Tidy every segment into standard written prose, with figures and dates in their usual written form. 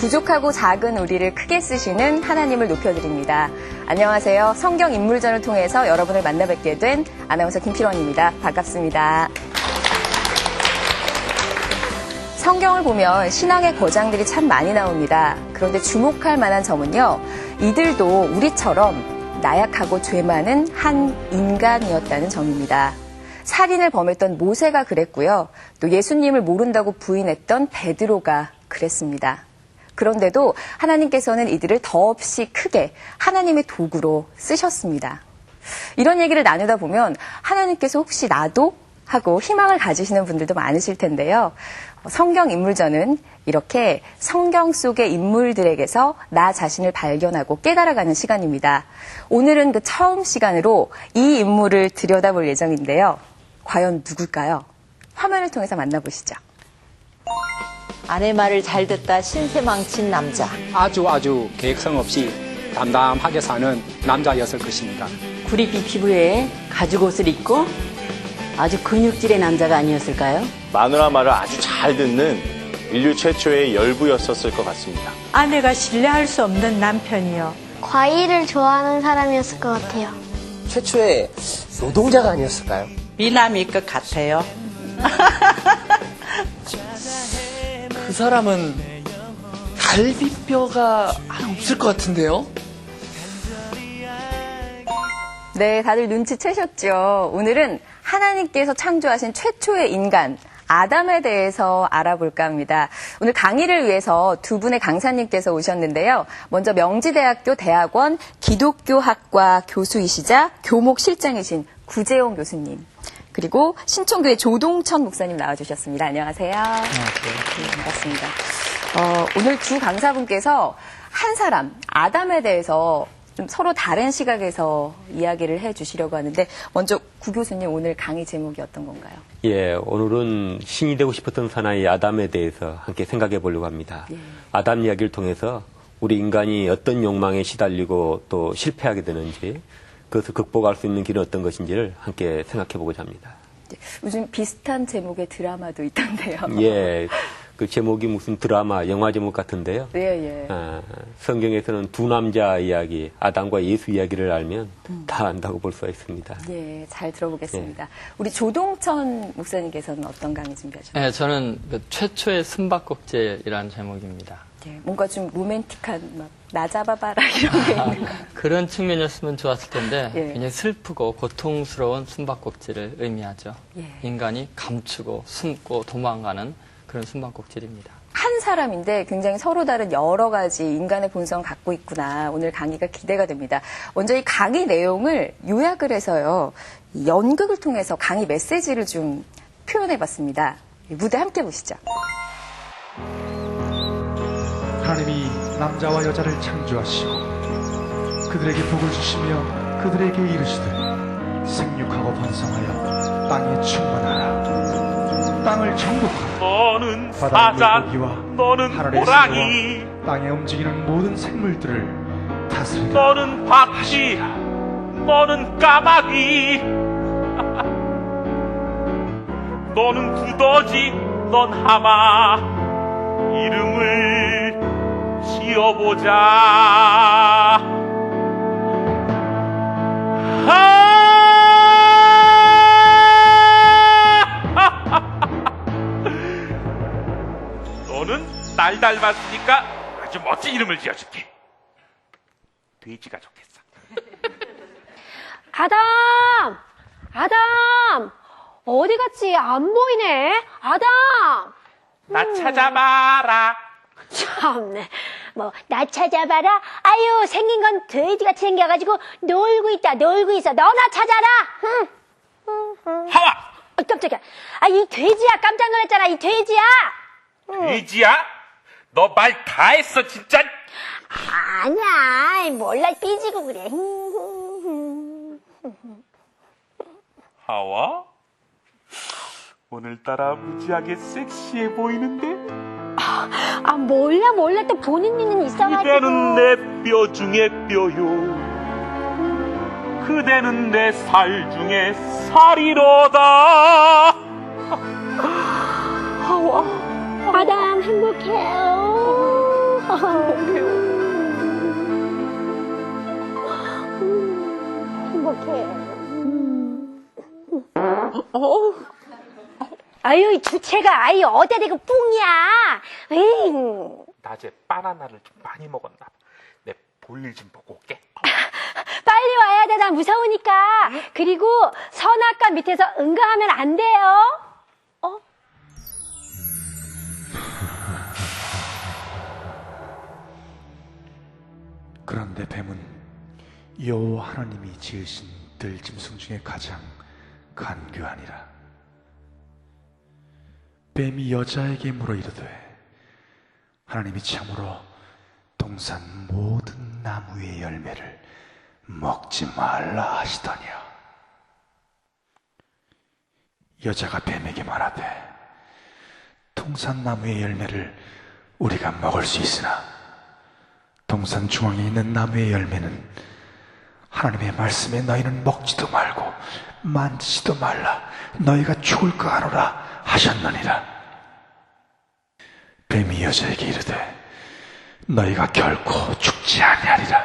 부족하고 작은 우리를 크게 쓰시는 하나님을 높여드립니다. 안녕하세요. 성경 인물전을 통해서 여러분을 만나뵙게 된 아나운서 김필원입니다. 반갑습니다. 성경을 보면 신앙의 거장들이 참 많이 나옵니다. 그런데 주목할 만한 점은요, 이들도 우리처럼 나약하고 죄 많은 한 인간이었다는 점입니다. 살인을 범했던 모세가 그랬고요. 또 예수님을 모른다고 부인했던 베드로가 그랬습니다. 그런데도 하나님께서는 이들을 더없이 크게 하나님의 도구로 쓰셨습니다. 이런 얘기를 나누다 보면 하나님께서 혹시 나도? 하고 희망을 가지시는 분들도 많으실 텐데요. 성경 인물전은 이렇게 성경 속의 인물들에게서 나 자신을 발견하고 깨달아가는 시간입니다. 오늘은 그 처음 시간으로 이 인물을 들여다볼 예정인데요. 과연 누굴까요? 화면을 통해서 만나보시죠. 아내 말을 잘 듣다 신세망친 남자. 아주 계획성 없이 담담하게 사는 남자였을 것입니다. 구릿빛 피부에 가죽 옷을 입고 아주 근육질의 남자가 아니었을까요? 마누라 말을 아주 잘 듣는 인류 최초의 열부였었을 것 같습니다. 아내가 신뢰할 수 없는 남편이요. 과일을 좋아하는 사람이었을 것 같아요. 최초의 노동자가 아니었을까요? 미남일 것 같아요. 그 사람은 갈비뼈가 없을 것 같은데요? 네, 다들 눈치채셨죠? 오늘은 하나님께서 창조하신 최초의 인간, 아담에 대해서 알아볼까 합니다. 오늘 강의를 위해서 두 분의 강사님께서 오셨는데요. 먼저 명지대학교 대학원 기독교학과 교수이시자 교목 실장이신 구재용 교수님. 그리고 신촌교회 조동천 목사님 나와주셨습니다. 안녕하세요. 안녕하세요. 네, 반갑습니다. 오늘 두 강사분께서 한 사람, 아담에 대해서 좀 서로 다른 시각에서 이야기를 해주시려고 하는데 먼저 구 교수님 오늘 강의 제목이 어떤 건가요? 예, 오늘은 신이 되고 싶었던 사나이 아담에 대해서 함께 생각해 보려고 합니다. 예. 아담 이야기를 통해서 우리 인간이 어떤 욕망에 시달리고 또 실패하게 되는지 그것을 극복할 수 있는 길은 어떤 것인지를 함께 생각해 보고자 합니다. 네, 요즘 비슷한 제목의 드라마도 있던데요. 예, 그 제목이 무슨 드라마, 영화 제목 같은데요. 예. 성경에서는 두 남자 이야기, 아담과 예수 이야기를 알면 다 안다고 볼 수가 있습니다. 예, 잘 들어보겠습니다. 예. 우리 조동천 목사님께서는 어떤 강의 준비하셨나요? 네, 저는 그 최초의 숨바꼭질이라는 제목입니다. 예, 뭔가 좀 로맨틱한 막 나 잡아봐라 이런 게 있는 그런 측면이었으면 좋았을 텐데 예. 굉장히 슬프고 고통스러운 숨바꼭질을 의미하죠. 예. 인간이 감추고 숨고 도망가는 그런 숨바꼭질입니다. 한 사람인데 굉장히 서로 다른 여러 가지 인간의 본성을 갖고 있구나. 오늘 강의가 기대가 됩니다. 먼저 이 강의 내용을 요약을 해서요. 이 연극을 통해서 강의 메시지를 좀 표현해봤습니다. 무대 함께 보시죠. 하나님이 남자와 여자를 창조하시고 그들에게 복을 주시며 그들에게 이르시되 생육하고 번성하여 땅에 충만하라. 땅을 정복하라. 너는 바다의 사자, 물고기와 너는 하늘의 호랑이, 새와 땅에 움직이는 모든 생물들을 다스리라. 너는 박쥐, 너는 까마귀, 너는 두더지, 넌 하마. 이름을 지어보자. 너는 날 닮았으니까 아주 멋진 이름을 지어줄게. 돼지가 좋겠어. 아담! 어디 갔지? 안 보이네. 아담! 나 찾아봐라. 참네. 나 찾아봐라. 아유, 생긴 건 돼지같이 생겨가지고 놀고 있어. 너나 찾아라. 하와! 깜짝이야. 이 돼지야. 깜짝 놀랐잖아. 이 돼지야. 돼지야? 너 말 다 했어, 진짜. 아니야. 몰라, 삐지고 그래. 하와? 오늘따라 무지하게 섹시해 보이는데? 몰라. 또 보는 눈은 있어가지고. 그대는 내 뼈 중에 뼈요. 그대는 내 살 중에 살이로다. 하와. 아담 행복해요. 행복해. 아유, 이 주체가 아유 어디다 대고 뿡이야. 에이. 낮에 바나나를 좀 많이 먹었나 봐. 내 볼일 좀 보고 올게. 빨리 와야 돼. 나 무서우니까. 그리고 선악과 밑에서 응가하면 안 돼요. 그런데 뱀은 여호와 하나님이 지으신 들짐승 중에 가장 간교하니라. 뱀이 여자에게 물어 이르되 하나님이 참으로 동산 모든 나무의 열매를 먹지 말라 하시더니요. 여자가 뱀에게 말하되 동산 나무의 열매를 우리가 먹을 수 있으나 동산 중앙에 있는 나무의 열매는 하나님의 말씀에 너희는 먹지도 말고 만지지도 말라 너희가 죽을 거 아노라 하셨느니라. 뱀이 여자에게 이르되 너희가 결코 죽지 아니하리라.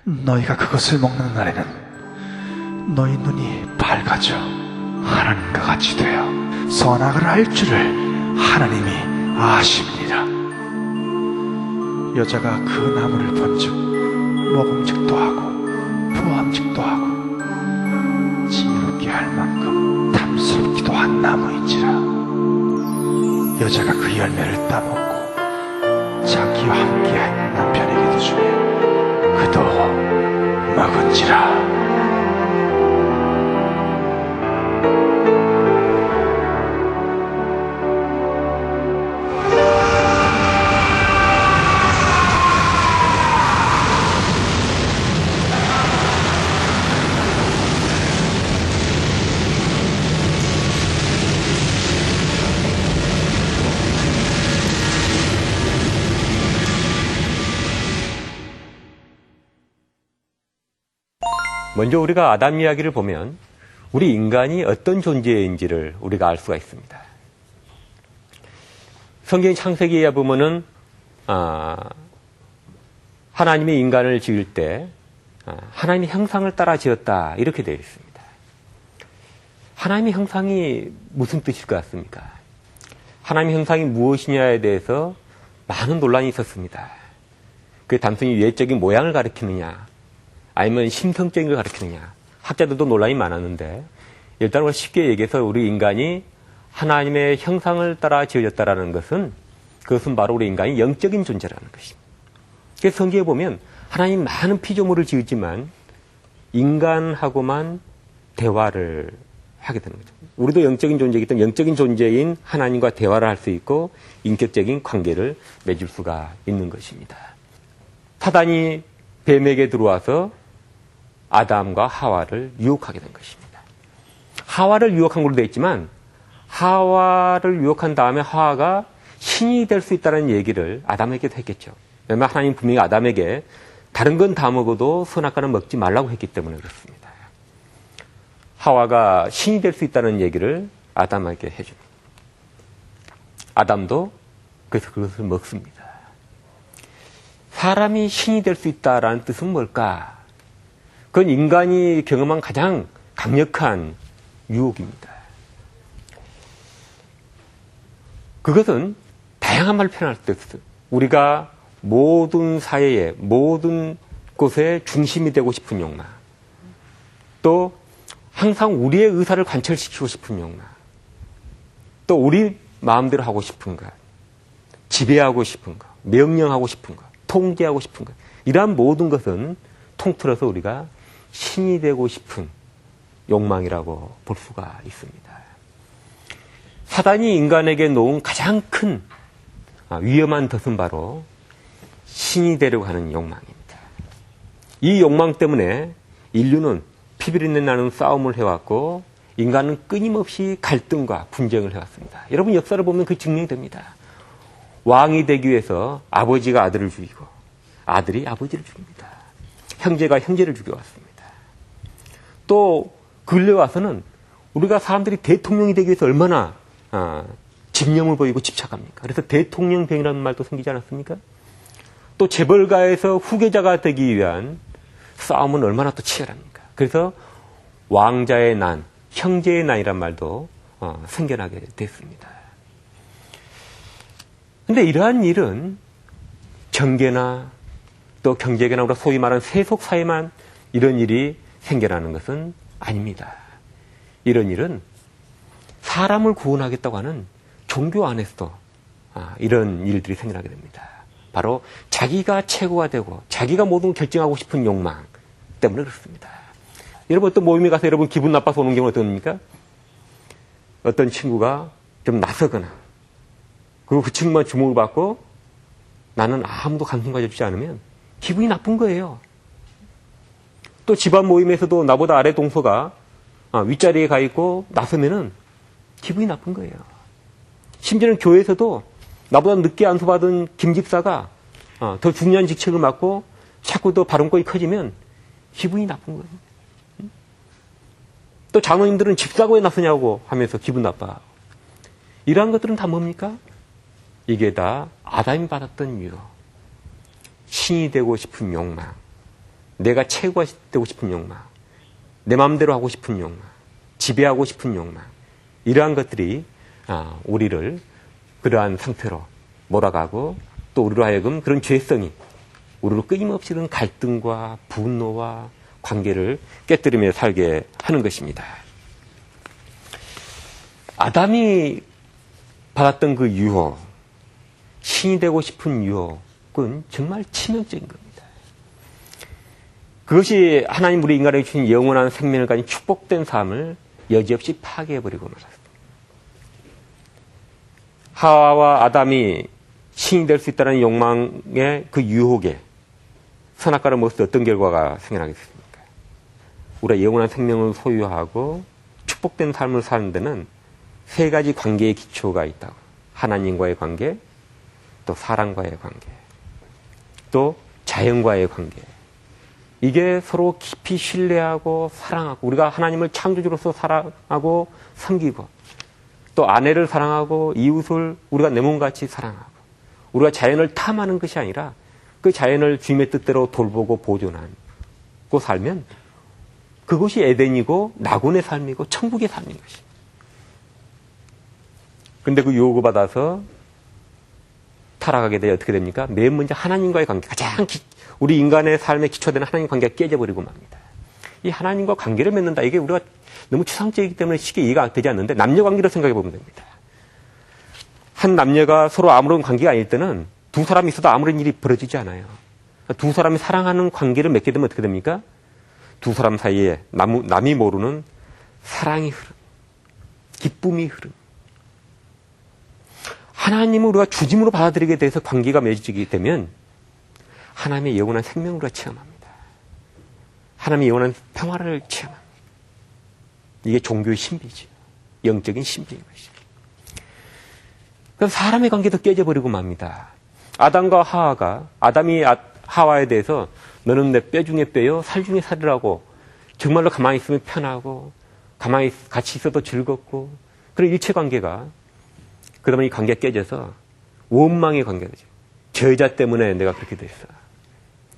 너희가 그것을 먹는 날에는 너희 눈이 밝아져 하나님과 같이 되어 선악을 알 줄을 하나님이 아심이니라. 여자가 그 나무를 본즉 먹음직도 하고 부함직도 하고 지혜롭게 할 만큼 탐스럽기도 한 나무인지라. 여자가 그 열매를 따먹고 자기와 함께한 남편에게도 주매 그도 먹은지라. 먼저 우리가 아담 이야기를 보면 우리 인간이 어떤 존재인지를 우리가 알 수가 있습니다. 성경 창세기에 보면은 하나님이 인간을 지을 때 하나님의 형상을 따라 지었다 이렇게 되어 있습니다. 하나님의 형상이 무슨 뜻일 것 같습니까? 하나님의 형상이 무엇이냐에 대해서 많은 논란이 있었습니다. 그게 단순히 외적인 모양을 가리키느냐 아니면 심성적인 걸 가리키느냐 학자들도 논란이 많았는데 일단 우리가 쉽게 얘기해서 우리 인간이 하나님의 형상을 따라 지어졌다는 것은 그것은 바로 우리 인간이 영적인 존재라는 것입니다. 그래서 성경에 보면 하나님 많은 피조물을 지었지만 인간하고만 대화를 하게 되는 거죠. 우리도 영적인 존재이기 때문에 영적인 존재인 하나님과 대화를 할 수 있고 인격적인 관계를 맺을 수가 있는 것입니다. 사단이 뱀에게 들어와서 아담과 하와를 유혹하게 된 것입니다. 하와를 유혹한 걸로 되어 있지만 하와를 유혹한 다음에 하와가 신이 될 수 있다는 얘기를 아담에게도 했겠죠. 왜냐하면 하나님 분명히 아담에게 다른 건 다 먹어도 선악과는 먹지 말라고 했기 때문에 그렇습니다. 하와가 신이 될 수 있다는 얘기를 아담에게 해줍니다. 아담도 그래서 그것을 먹습니다. 사람이 신이 될 수 있다라는 뜻은 뭘까? 그건 인간이 경험한 가장 강력한 유혹입니다. 그것은 다양한 말을 표현할 수 있어요. 우리가 모든 사회에 모든 곳에 중심이 되고 싶은 욕망, 또 항상 우리의 의사를 관철시키고 싶은 욕망, 또 우리 마음대로 하고 싶은 것, 지배하고 싶은 것, 명령하고 싶은 것, 통제하고 싶은 것, 이러한 모든 것은 통틀어서 우리가 신이 되고 싶은 욕망이라고 볼 수가 있습니다. 사단이 인간에게 놓은 가장 큰 위험한 덫은 바로 신이 되려고 하는 욕망입니다. 이 욕망 때문에 인류는 피비린내 나는 싸움을 해왔고 인간은 끊임없이 갈등과 분쟁을 해왔습니다. 여러분 역사를 보면 그 증명됩니다. 왕이 되기 위해서 아버지가 아들을 죽이고 아들이 아버지를 죽입니다. 형제가 형제를 죽여왔습니다. 또 근래 와서는 우리가 사람들이 대통령이 되기 위해서 얼마나 집념을 보이고 집착합니까? 그래서 대통령병이라는 말도 생기지 않았습니까? 또 재벌가에서 후계자가 되기 위한 싸움은 얼마나 또 치열합니까? 그래서 왕자의 난, 형제의 난이란 말도 생겨나게 됐습니다. 근데 이러한 일은 정계나 또 경제계나 우리가 소위 말하는 세속 사회만 이런 일이 생겨나는 것은 아닙니다. 이런 일은 사람을 구원하겠다고 하는 종교 안에서도 이런 일들이 생겨나게 됩니다. 바로 자기가 최고가 되고 자기가 모든 걸 결정하고 싶은 욕망 때문에 그렇습니다. 여러분 어떤 모임에 가서 여러분 기분 나빠서 오는 경우는 어떻습니까? 어떤 친구가 좀 나서거나 그리고 그 친구만 주목을 받고 나는 아무도 관심 가져주지 않으면 기분이 나쁜 거예요. 또 집안 모임에서도 나보다 아래 동서가 윗자리에 가 있고 나서면은 기분이 나쁜 거예요. 심지어는 교회에서도 나보다 늦게 안수받은 김집사가 더 중요한 직책을 맡고 자꾸 더 발언권이 커지면 기분이 나쁜 거예요. 또 장로님들은 집사가 왜 나서냐고 하면서 기분 나빠. 이러한 것들은 다 뭡니까? 이게 다 아담이 받았던 유혹. 신이 되고 싶은 욕망, 내가 최고가 되고 싶은 욕망, 내 마음대로 하고 싶은 욕망, 지배하고 싶은 욕망, 이러한 것들이 우리를 그러한 상태로 몰아가고 또 우리로 하여금 그런 죄성이 우리로 끊임없이 그런 갈등과 분노와 관계를 깨뜨리며 살게 하는 것입니다. 아담이 받았던 그 유혹, 신이 되고 싶은 유혹은 정말 치명적인 겁니다. 그것이 하나님 우리 인간에게 주신 영원한 생명을 가진 축복된 삶을 여지없이 파괴해버리고 말았습니다. 하와와 아담이 신이 될 수 있다는 욕망의 그 유혹에 선악과를 먹었을 때 어떤 결과가 생겨나게 됐습니까? 우리가 영원한 생명을 소유하고 축복된 삶을 사는 데는 세 가지 관계의 기초가 있다고. 하나님과의 관계, 또 사람과의 관계, 또 자연과의 관계. 이게 서로 깊이 신뢰하고 사랑하고 우리가 하나님을 창조주로서 사랑하고 섬기고 또 아내를 사랑하고 이웃을 우리가 내 몸같이 사랑하고 우리가 자연을 탐하는 것이 아니라 그 자연을 주님의 뜻대로 돌보고 보존하고 살면 그것이 에덴이고 낙원의 삶이고 천국의 삶인 것입니다. 그런데 그 유혹을 받아서 타락하게 되어 어떻게 됩니까? 맨 먼저 하나님과의 관계, 가장 우리 인간의 삶에 기초되는 하나님 관계가 깨져버리고 맙니다. 이 하나님과 관계를 맺는다. 이게 우리가 너무 추상적이기 때문에 쉽게 이해가 되지 않는데 남녀 관계로 생각해 보면 됩니다. 한 남녀가 서로 아무런 관계가 아닐 때는 두 사람이 있어도 아무런 일이 벌어지지 않아요. 두 사람이 사랑하는 관계를 맺게 되면 어떻게 됩니까? 두 사람 사이에 남이 모르는 사랑이 흐름, 기쁨이 흐름. 하나님을 우리가 주짐으로 받아들이게 돼서 관계가 맺어지게 되면 하나님의 영원한 생명을 우리가 체험합니다. 하나님의 영원한 평화를 체험합니다. 이게 종교의 신비죠. 영적인 신비인 것이죠. 그럼 사람의 관계도 깨져버리고 맙니다. 아담과 하와가 아담이 하와에 대해서 너는 내 뼈 중에 뼈요 살 중에 살이라고 정말로 가만히 있으면 편하고 가만히 같이 있어도 즐겁고 그런 일체 관계가 그러면 이 관계가 깨져서 원망의 관계가 되죠. 저 여자 때문에 내가 그렇게 됐어.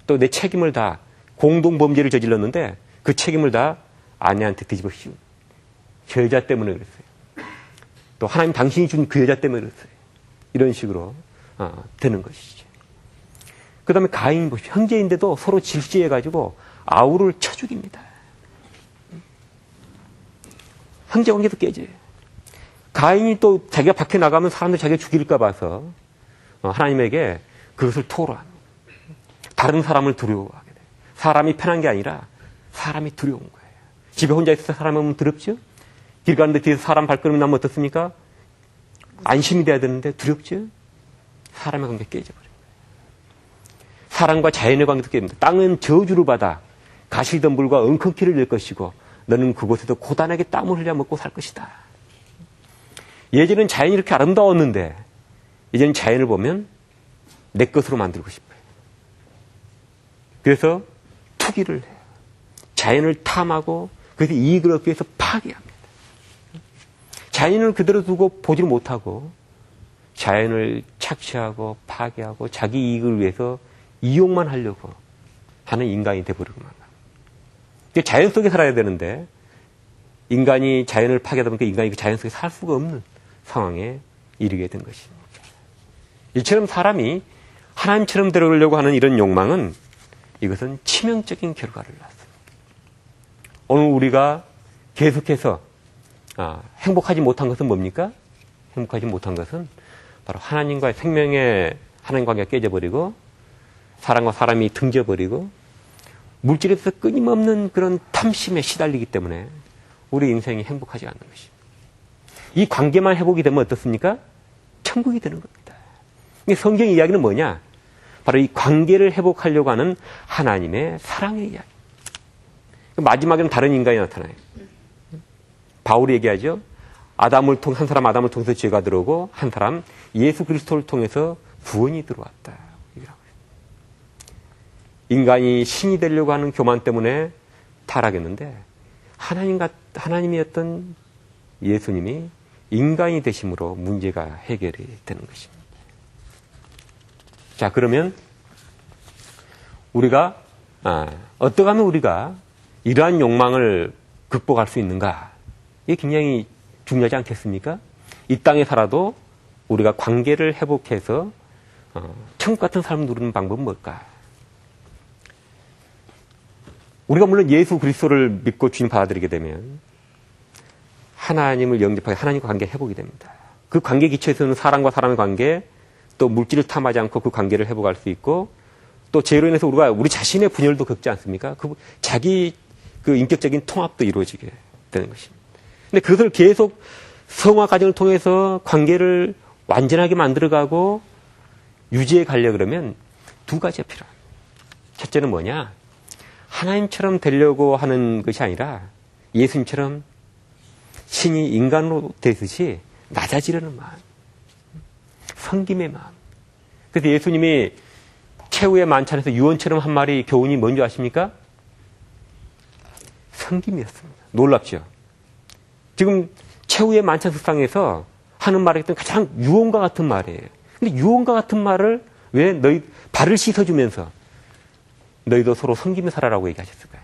또 내 책임을 다 공동범죄를 저질렀는데 그 책임을 다 아내한테 뒤집어 씌우고 저 여자 때문에 그랬어요. 또 하나님 당신이 준 그 여자 때문에 그랬어요. 이런 식으로 되는 것이죠. 그 다음에 가인 보십시오. 형제인데도 서로 질시해가지고 아우를 쳐 죽입니다. 형제 관계도 깨져요. 가인이 또 자기가 밖에 나가면 사람들 자기가 죽일까 봐서 하나님에게 그것을 토로합니다. 다른 사람을 두려워하게 돼요. 사람이 편한 게 아니라 사람이 두려운 거예요. 집에 혼자 있어서 사람이 오면 두렵죠? 길 가는데 뒤에서 사람 발걸음이 나면 어떻습니까? 안심이 돼야 되는데 두렵죠? 사람의 관계 깨져버려요. 사람과 자연의 관계도 깨집니다. 땅은 저주를 받아 가시덤불과 엉겅퀴를 낼 것이고 너는 그곳에서 고단하게 땀을 흘려 먹고 살 것이다. 예전엔 자연이 이렇게 아름다웠는데 이제는 자연을 보면 내 것으로 만들고 싶어요. 그래서 투기를 해요. 자연을 탐하고 그래서 이익을 얻기 위해서 파괴합니다. 자연을 그대로 두고 보지를 못하고 자연을 착취하고 파괴하고 자기 이익을 위해서 이용만 하려고 하는 인간이 돼버리고 말. 자연 속에 살아야 되는데 인간이 자연을 파괴하다 보니까 인간이 그 자연 속에 살 수가 없는 상황에 이르게 된 것입니다. 이처럼 사람이 하나님처럼 되려고 하는 이런 욕망은 이것은 치명적인 결과를 낳습니다. 오늘 우리가 계속해서 행복하지 못한 것은 뭡니까? 행복하지 못한 것은 바로 하나님과의 생명의 하나님 관계가 깨져버리고 사람과 사람이 등져버리고 물질에서 끊임없는 그런 탐심에 시달리기 때문에 우리 인생이 행복하지 않는 것입니다. 이 관계만 회복이 되면 어떻습니까? 천국이 되는 겁니다. 성경 이야기는 뭐냐? 바로 이 관계를 회복하려고 하는 하나님의 사랑의 이야기. 마지막에는 다른 인간이 나타나요. 바울이 얘기하죠. 한 사람 아담을 통해서 죄가 들어오고 한 사람 예수 그리스도를 통해서 구원이 들어왔다. 인간이 신이 되려고 하는 교만 때문에 타락했는데 하나님이었던 예수님이 인간이 되심으로 문제가 해결이 되는 것입니다. 자, 그러면 우리가 어떻게 하면 우리가 이러한 욕망을 극복할 수 있는가? 이게 굉장히 중요하지 않겠습니까? 이 땅에 살아도 우리가 관계를 회복해서 천국 같은 삶을 누리는 방법은 뭘까? 우리가 물론 예수 그리스도를 믿고 주님 받아들이게 되면 하나님을 영접하게 하나님과 관계 회복이 됩니다. 그 관계 기초에서는 사람과 사람의 관계, 또 물질을 탐하지 않고 그 관계를 회복할 수 있고, 또 죄로 인해서 우리가 우리 자신의 분열도 겪지 않습니까? 자기 인격적인 통합도 이루어지게 되는 것입니다. 근데 그것을 계속 성화 과정을 통해서 관계를 완전하게 만들어가고 유지해 가려고 그러면 두 가지가 필요합니다. 첫째는 뭐냐? 하나님처럼 되려고 하는 것이 아니라 예수님처럼 신이 인간으로 되듯이 낮아지려는 마음, 섬김의 마음. 그래서 예수님이 최후의 만찬에서 유언처럼 한 말이 교훈이 뭔지 아십니까? 섬김이었습니다. 놀랍죠? 지금 최후의 만찬 석상에서 하는 말이 가장 유언과 같은 말이에요. 근데 유언과 같은 말을 왜 너희 발을 씻어주면서 너희도 서로 섬기며 살아라고 얘기하셨을까요?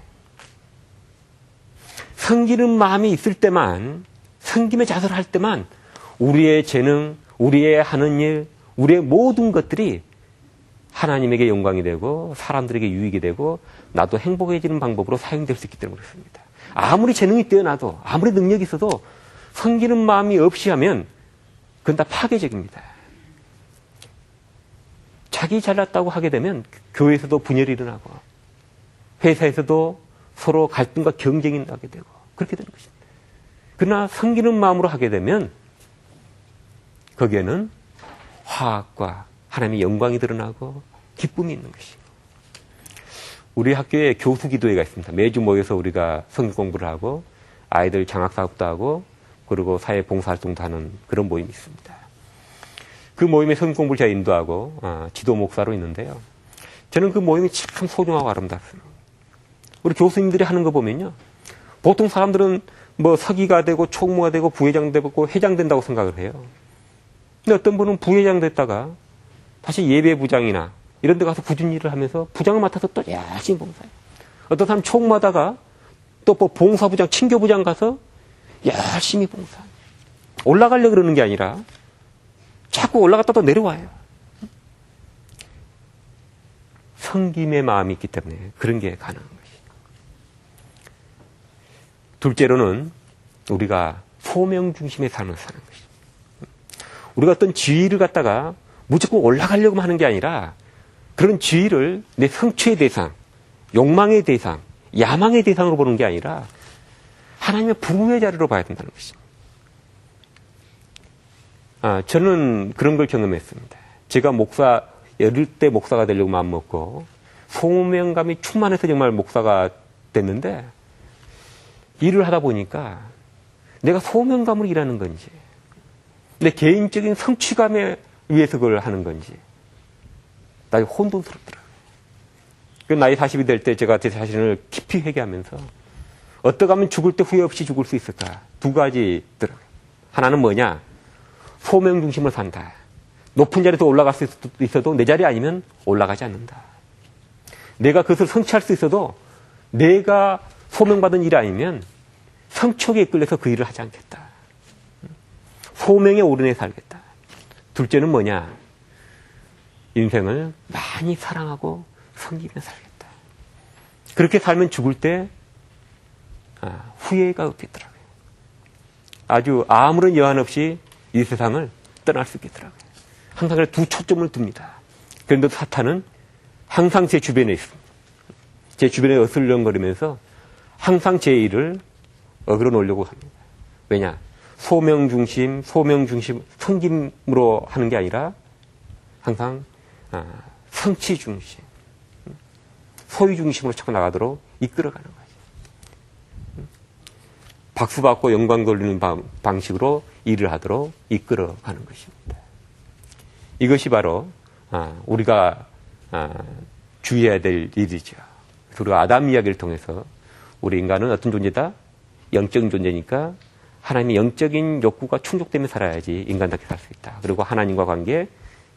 섬기는 마음이 있을 때만, 섬김의 자세를 할 때만 우리의 재능, 우리의 하는 일, 우리의 모든 것들이 하나님에게 영광이 되고 사람들에게 유익이 되고 나도 행복해지는 방법으로 사용될 수 있기 때문에 그렇습니다. 아무리 재능이 뛰어나도 아무리 능력이 있어도 섬기는 마음이 없이 하면 그건 다 파괴적입니다. 자기 잘났다고 하게 되면 교회에서도 분열이 일어나고 회사에서도 서로 갈등과 경쟁이 나게 되고 그렇게 되는 것입니다. 그러나 섬기는 마음으로 하게 되면 거기에는 화합과 하나님의 영광이 드러나고 기쁨이 있는 것이고, 우리 학교에 교수 기도회가 있습니다. 매주 모여서 우리가 성경 공부를 하고 아이들 장학 사업도 하고 그리고 사회 봉사활동도 하는 그런 모임이 있습니다. 그 모임에 성경 공부를 제가 인도하고 지도 목사로 있는데요. 저는 그 모임이 참 소중하고 아름답습니다. 우리 교수님들이 하는 거 보면요. 보통 사람들은 뭐 서기가 되고 총무가 되고 부회장 되고 회장 된다고 생각을 해요. 근데 어떤 분은 부회장 됐다가 다시 예배부장이나 이런 데 가서 굳은 일을 하면서 부장을 맡아서 또 열심히 봉사해요. 어떤 사람 총무하다가 또 뭐 봉사부장, 친교부장 가서 열심히 봉사해요. 올라가려고 그러는 게 아니라 자꾸 올라갔다 또 내려와요. 섬김의 마음이 있기 때문에 그런 게 가능한 것이죠. 둘째로는 우리가 소명 중심의 삶을 사는 것이죠. 우리가 어떤 지위를 갖다가 무조건 올라가려고 하는 게 아니라 그런 지위를 내 성취의 대상, 욕망의 대상, 야망의 대상으로 보는 게 아니라 하나님의 부름의 자리로 봐야 된다는 것입니다. 저는 그런 걸 경험했습니다. 제가 어릴 때 목사가 되려고 마음먹고 소명감이 충만해서 정말 목사가 됐는데 일을 하다 보니까 내가 소명감으로 일하는 건지 내 개인적인 성취감에 위해서 그걸 하는 건지 나중에 혼돈스럽더라고요. 나이 40이 될 때 제가 제 자신을 깊이 회개하면서 어떻게 하면 죽을 때 후회 없이 죽을 수 있을까? 두 가지 있더라고요. 하나는 뭐냐? 소명 중심을 산다. 높은 자리에서 올라갈 수 있어도 내 자리 아니면 올라가지 않는다. 내가 그것을 성취할 수 있어도 내가 소명받은 일이 아니면 성취욕에 이끌려서 그 일을 하지 않겠다. 소명에 오르내 살겠다. 둘째는 뭐냐? 인생을 많이 사랑하고 섬기며 살겠다. 그렇게 살면 죽을 때 후회가 없겠더라고요. 아주 아무런 여한 없이 이 세상을 떠날 수 있겠더라고요. 항상 두 초점을 둡니다. 그런데도 사탄은 항상 제 주변에 있습니다. 제 주변에 어슬렁거리면서 항상 제 일을 어그러 놓으려고 합니다. 왜냐? 소명 중심, 성김으로 하는 게 아니라 항상 성취 중심, 소유 중심으로 자꾸 나가도록 이끌어가는 거죠. 박수받고 영광 돌리는 방식으로 일을 하도록 이끌어가는 것입니다. 이것이 바로 우리가 주의해야 될 일이죠. 그리고 아담 이야기를 통해서 우리 인간은 어떤 존재다? 영적인 존재니까 하나님의 영적인 욕구가 충족되며 살아야지 인간답게 살 수 있다. 그리고 하나님과 관계,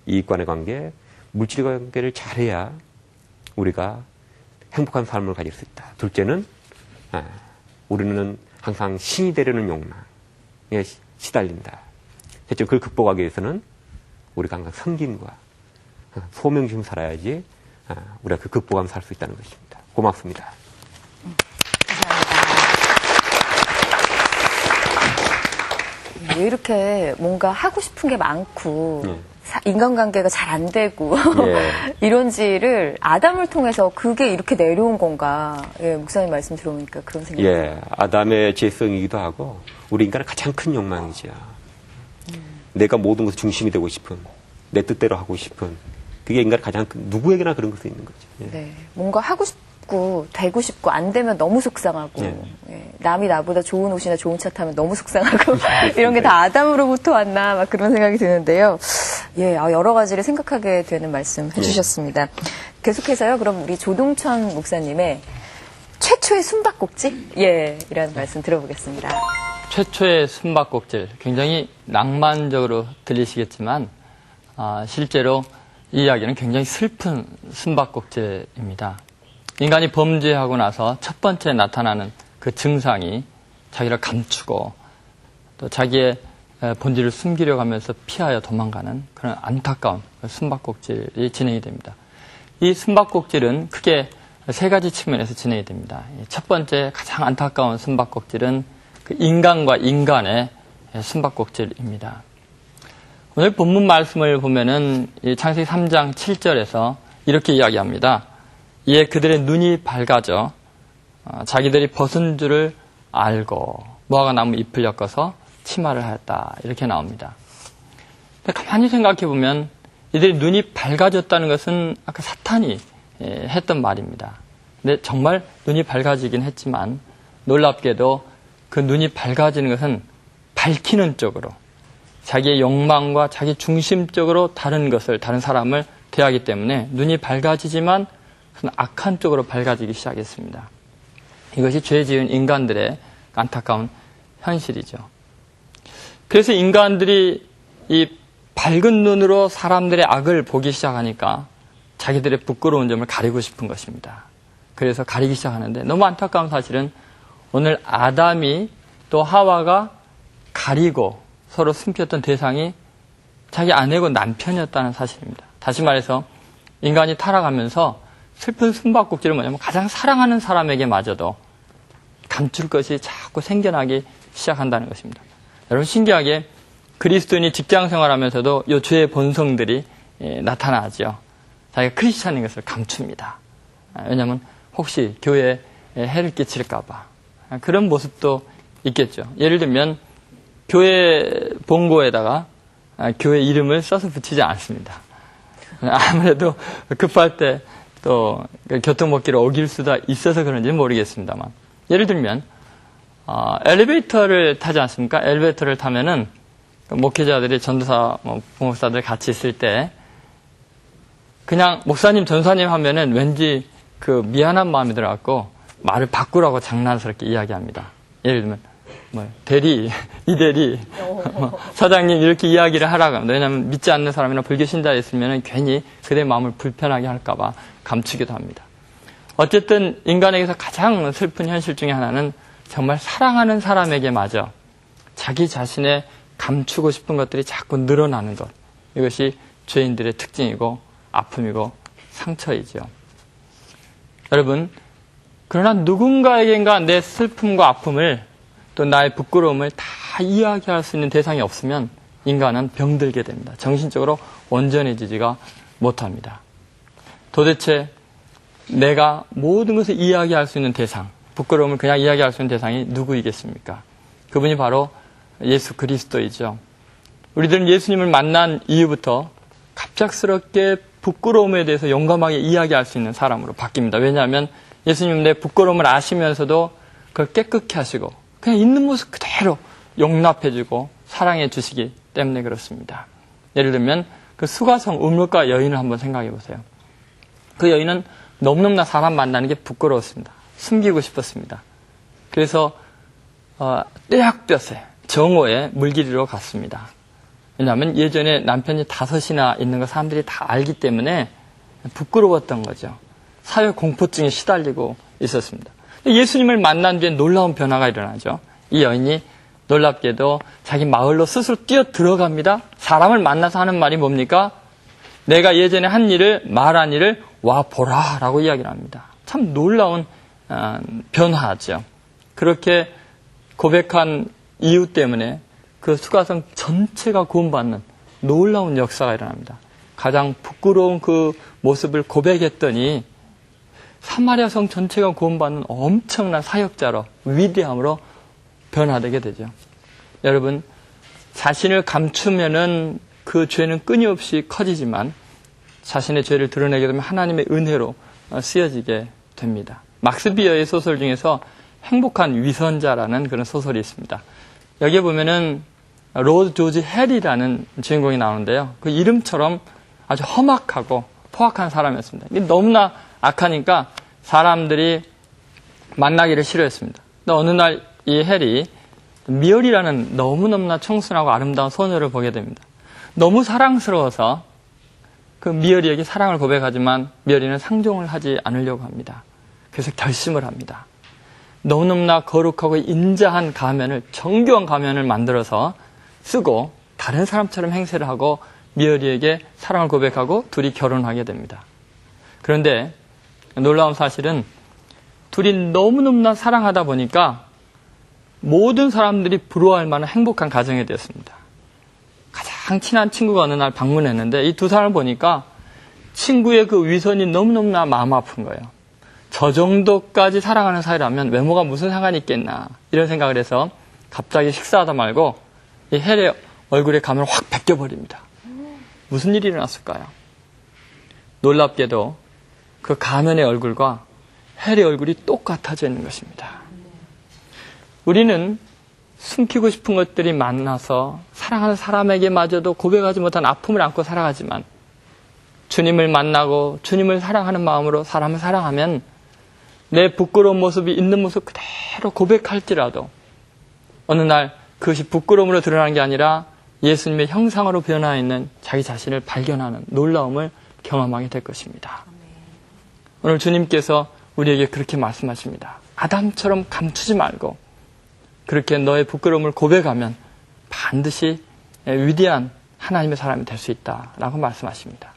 이익과의 관계, 물질과 관계를 잘해야 우리가 행복한 삶을 가질 수 있다. 둘째는 우리는 항상 신이 되려는 욕망에 시달린다. 셋째, 그걸 극복하기 위해서는 우리가 항상 성김과 소명 중심 살아야지 우리가 그 극복하면서 살 수 있다는 것입니다. 고맙습니다. 왜 이렇게 뭔가 하고 싶은 게 많고 인간관계가 잘 안 되고 이런지를 아담을 통해서 그게 이렇게 내려온 건가. 목사님 말씀 들어보니까 그런 생각이 들어요. 아담의 죄성이기도 하고 우리 인간의 가장 큰 욕망이죠. 내가 모든 것의 중심이 되고 싶은, 내 뜻대로 하고 싶은, 그게 인간의 가장 큰, 누구에게나 그런 것이 있는 거죠. 네, 뭔가 하고 싶고 되고 싶고 안 되면 너무 속상하고 남이 나보다 좋은 옷이나 좋은 차 타면 너무 속상하고 이런 게 다 아담으로부터 왔나 막 그런 생각이 드는데요. 여러 가지를 생각하게 되는 말씀 해주셨습니다. 계속해서요. 그럼 우리 조동천 목사님의 최초의 숨바꼭질 이라는 말씀 들어보겠습니다. 최초의 숨바꼭질, 굉장히 낭만적으로 들리시겠지만 실제로 이 이야기는 굉장히 슬픈 숨바꼭질입니다. 인간이 범죄하고 나서 첫 번째 나타나는 그 증상이 자기를 감추고 또 자기의 본질을 숨기려고 하면서 피하여 도망가는 그런 안타까운 숨바꼭질이 진행이 됩니다. 이 숨바꼭질은 크게 세 가지 측면에서 진행이 됩니다. 첫 번째 가장 안타까운 숨바꼭질은 그 인간과 인간의 숨바꼭질입니다. 오늘 본문 말씀을 보면은 창세기 3장 7절에서 이렇게 이야기합니다. 이에 그들의 눈이 밝아져 자기들이 벗은 줄을 알고 무화과 나무 잎을 엮어서 치마를 하였다. 이렇게 나옵니다. 근데 가만히 생각해 보면 이들의 눈이 밝아졌다는 것은 아까 사탄이 했던 말입니다. 근데 정말 눈이 밝아지긴 했지만 놀랍게도 그 눈이 밝아지는 것은 밝히는 쪽으로 자기의 욕망과 자기 중심적으로 다른 사람을 대하기 때문에 눈이 밝아지지만 악한 쪽으로 밝아지기 시작했습니다. 이것이 죄 지은 인간들의 안타까운 현실이죠. 그래서 인간들이 이 밝은 눈으로 사람들의 악을 보기 시작하니까 자기들의 부끄러운 점을 가리고 싶은 것입니다. 그래서 가리기 시작하는데 너무 안타까운 사실은 오늘 아담이 또 하와가 가리고 서로 숨겼던 대상이 자기 아내고 남편이었다는 사실입니다. 다시 말해서 인간이 타락하면서 슬픈 숨바꼭질은 뭐냐면 가장 사랑하는 사람에게마저도 감출 것이 자꾸 생겨나기 시작한다는 것입니다. 여러분 신기하게 그리스도인이 직장 생활하면서도 이 죄의 본성들이 나타나죠. 자기가 크리스찬인 것을 감춥니다. 왜냐하면 혹시 교회에 해를 끼칠까 봐. 그런 모습도 있겠죠. 예를 들면 교회 본고에다가 교회 이름을 써서 붙이지 않습니다. 아무래도 급할 때 또 교통법규를 어길 수도 있어서 그런지 모르겠습니다만 예를 들면 엘리베이터를 타지 않습니까? 엘리베이터를 타면은 목회자들이 전도사, 부목사들 같이 있을 때 그냥 목사님, 전사님 하면은 왠지 그 미안한 마음이 들어갖고 말을 바꾸라고 장난스럽게 이야기합니다. 예를 들면 대리, 이대리, 사장님 이렇게 이야기를 하라고 합니다. 왜냐하면 믿지 않는 사람이나 불교 신자에 있으면 괜히 그들의 마음을 불편하게 할까봐 감추기도 합니다. 어쨌든 인간에게서 가장 슬픈 현실 중에 하나는 정말 사랑하는 사람에게마저 자기 자신의 감추고 싶은 것들이 자꾸 늘어나는 것. 이것이 죄인들의 특징이고 아픔이고 상처이죠. 여러분, 그러나 누군가에겐가 내 슬픔과 아픔을 또 나의 부끄러움을 다 이야기할 수 있는 대상이 없으면 인간은 병들게 됩니다. 정신적으로 온전해지지가 못합니다. 도대체 내가 모든 것을 이야기할 수 있는 대상, 부끄러움을 그냥 이야기할 수 있는 대상이 누구이겠습니까? 그분이 바로 예수 그리스도이죠. 우리들은 예수님을 만난 이후부터 갑작스럽게 부끄러움에 대해서 용감하게 이야기할 수 있는 사람으로 바뀝니다. 왜냐하면 예수님은 내 부끄러움을 아시면서도 그걸 깨끗게 하시고 그냥 있는 모습 그대로 용납해주고 사랑해 주시기 때문에 그렇습니다. 예를 들면 그 수가성 우물가 여인을 한번 생각해 보세요. 그 여인은 너무너무나 사람 만나는 게 부끄러웠습니다. 숨기고 싶었습니다. 그래서 떼약볕에 정오에 물길이로 갔습니다. 왜냐하면 예전에 남편이 5이나 있는 거 사람들이 다 알기 때문에 부끄러웠던 거죠. 사회 공포증에 시달리고 있었습니다. 예수님을 만난 뒤에 놀라운 변화가 일어나죠. 이 여인이 놀랍게도 자기 마을로 스스로 뛰어 들어갑니다. 사람을 만나서 하는 말이 뭡니까? 내가 예전에 한 일을, 말한 일을 와 보라 라고 이야기를 합니다. 참 놀라운 변화죠. 그렇게 고백한 이유 때문에 그 수가성 전체가 구원받는 놀라운 역사가 일어납니다. 가장 부끄러운 그 모습을 고백했더니 사마리아 성 전체가 구원받는 엄청난 사역자로 위대함으로 변화되게 되죠. 여러분, 자신을 감추면은 그 죄는 끊임없이 커지지만 자신의 죄를 드러내게 되면 하나님의 은혜로 쓰여지게 됩니다. 막스 비어의 소설 중에서 행복한 위선자라는 그런 소설이 있습니다. 여기에 보면은 로드 조지 헬이라는 주인공이 나오는데요. 그 이름처럼 아주 험악하고 포악한 사람이었습니다. 너무나 악하니까 사람들이 만나기를 싫어했습니다. 근데 어느 날 이 헬이 미얼이라는 너무너무나 청순하고 아름다운 소녀를 보게 됩니다. 너무 사랑스러워서 그 미얼이에게 사랑을 고백하지만 미얼이는 상종을 하지 않으려고 합니다. 그래서 결심을 합니다. 너무너무나 거룩하고 인자한 가면을, 정교한 가면을 만들어서 쓰고 다른 사람처럼 행세를 하고 미얼이에게 사랑을 고백하고 둘이 결혼하게 됩니다. 그런데 놀라운 사실은 둘이 너무너무나 사랑하다 보니까 모든 사람들이 부러워할 만한 행복한 가정이 되었습니다. 가장 친한 친구가 어느 날 방문했는데 이 두 사람을 보니까 친구의 그 위선이 너무너무나 마음 아픈 거예요. 저 정도까지 사랑하는 사이라면 외모가 무슨 상관이 있겠나 이런 생각을 해서 갑자기 식사하다 말고 이 헬의 얼굴에 가면을 확 벗겨버립니다. 무슨 일이 일어났을까요? 놀랍게도 그 가면의 얼굴과 헬의 얼굴이 똑같아져 있는 것입니다. 우리는 숨기고 싶은 것들이 많아서 사랑하는 사람에게마저도 고백하지 못한 아픔을 안고 살아가지만 주님을 만나고 주님을 사랑하는 마음으로 사람을 사랑하면 내 부끄러운 모습이 있는 모습 그대로 고백할지라도 어느 날 그것이 부끄러움으로 드러나는 게 아니라 예수님의 형상으로 변화 있는 자기 자신을 발견하는 놀라움을 경험하게 될 것입니다. 오늘 주님께서 우리에게 그렇게 말씀하십니다. 아담처럼 감추지 말고 그렇게 너의 부끄러움을 고백하면 반드시 위대한 하나님의 사람이 될 수 있다라고 말씀하십니다.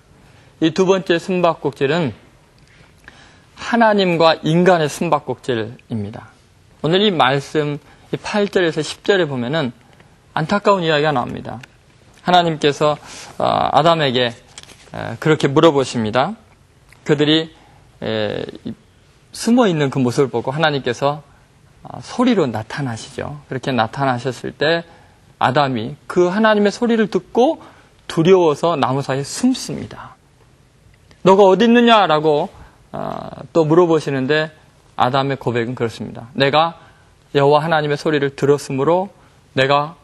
이 두 번째 숨바꼭질은 하나님과 인간의 숨바꼭질입니다. 오늘 이 말씀 8절에서 10절에 보면은 안타까운 이야기가 나옵니다. 하나님께서 아담에게 그렇게 물어보십니다. 그들이 숨어 있는 그 모습을 보고 하나님께서 소리로 나타나시죠. 그렇게 나타나셨을 때 아담이 그 하나님의 소리를 듣고 두려워서 나무 사이에 숨습니다. 너가 어디 있느냐라고 또 물어보시는데 아담의 고백은 그렇습니다. 내가 여호와 하나님의 소리를 들었으므로 내가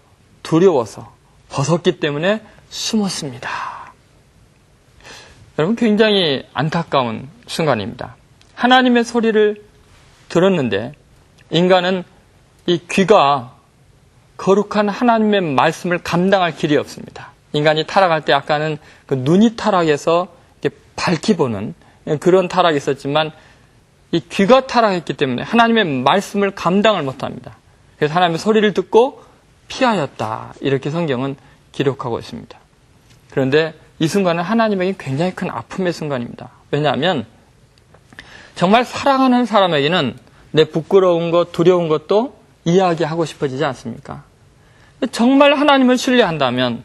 두려워서 벗었기 때문에 숨었습니다. 여러분, 굉장히 안타까운 순간입니다. 하나님의 소리를 들었는데 인간은 이 귀가 거룩한 하나님의 말씀을 감당할 길이 없습니다. 인간이 타락할 때 아까는 그 눈이 타락해서 이렇게 밝히 보는 그런 타락이 있었지만 이 귀가 타락했기 때문에 하나님의 말씀을 감당을 못합니다. 그래서 하나님의 소리를 듣고 피하였다. 이렇게 성경은 기록하고 있습니다. 그런데 이 순간은 하나님에게 굉장히 큰 아픔의 순간입니다. 왜냐하면 정말 사랑하는 사람에게는 내 부끄러운 것, 두려운 것도 이야기하고 싶어지지 않습니까? 정말 하나님을 신뢰한다면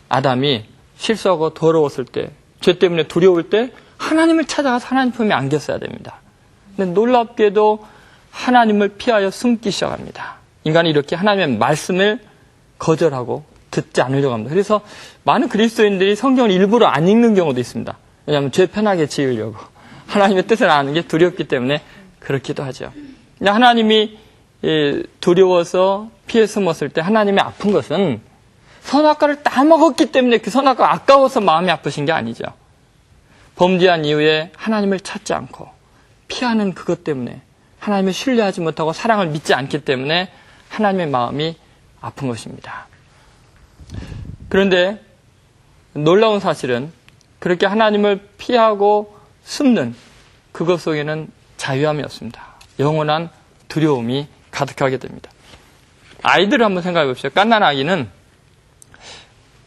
아담이 실수하고 더러웠을 때, 죄 때문에 두려울 때 하나님을 찾아가서 하나님 품에 안겼어야 됩니다. 근데 놀랍게도 하나님을 피하여 숨기 시작합니다. 인간이 이렇게 하나님의 말씀을 거절하고 듣지 않으려고 합니다. 그래서 많은 그리스도인들이 성경을 일부러 안 읽는 경우도 있습니다. 왜냐하면 죄 편하게 지으려고. 하나님의 뜻을 아는 게 두렵기 때문에 그렇기도 하죠. 하나님이 두려워서 피해 숨었을 때 하나님이 아픈 것은 선악과를 다 먹었기 때문에 그 선악과가 아까워서 마음이 아프신 게 아니죠. 범죄한 이후에 하나님을 찾지 않고 피하는 그것 때문에 하나님을 신뢰하지 못하고 사랑을 믿지 않기 때문에 하나님의 마음이 아픈 것입니다. 그런데 놀라운 사실은 그렇게 하나님을 피하고 숨는 그것 속에는 자유함이 없습니다. 영원한 두려움이 가득하게 됩니다. 아이들을 한번 생각해 봅시다. 갓난 아기는